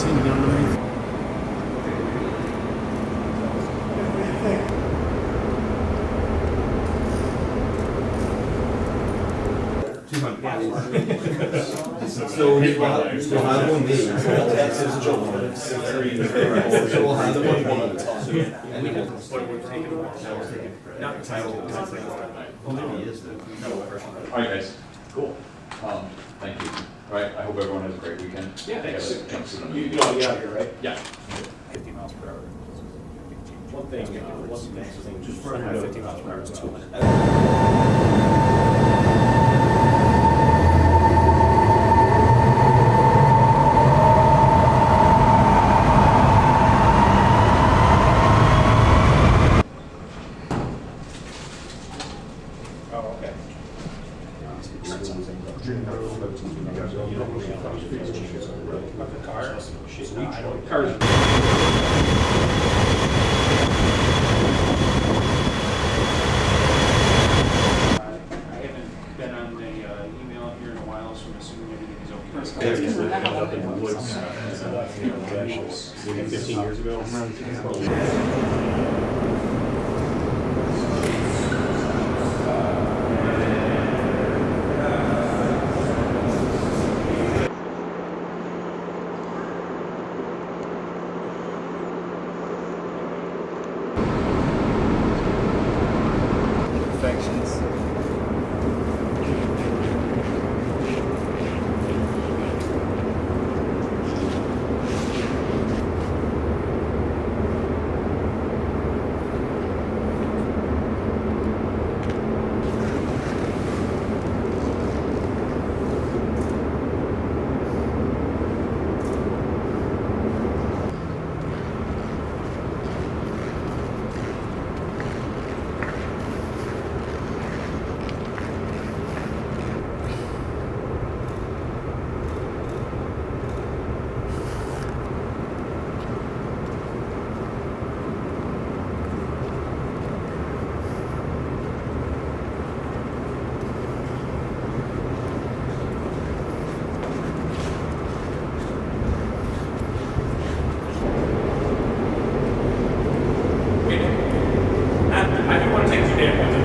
seem to get underneath. So we'll have one meeting. Texas, Georgia. So we'll have the one. And we can. Not title. Well, maybe he is though. All right, guys. Cool. Thank you. All right, I hope everyone has a great weekend. Yeah, thanks. Thanks. You know, get out of here, right? Yeah. 50 miles per hour. One thing, just for 50 miles per hour is 2 minutes. Oh, okay. I haven't been on the email here in a while, so I'm assuming everything is okay. Up in the woods, 15 years ago. Infections. I do want to take 2 damn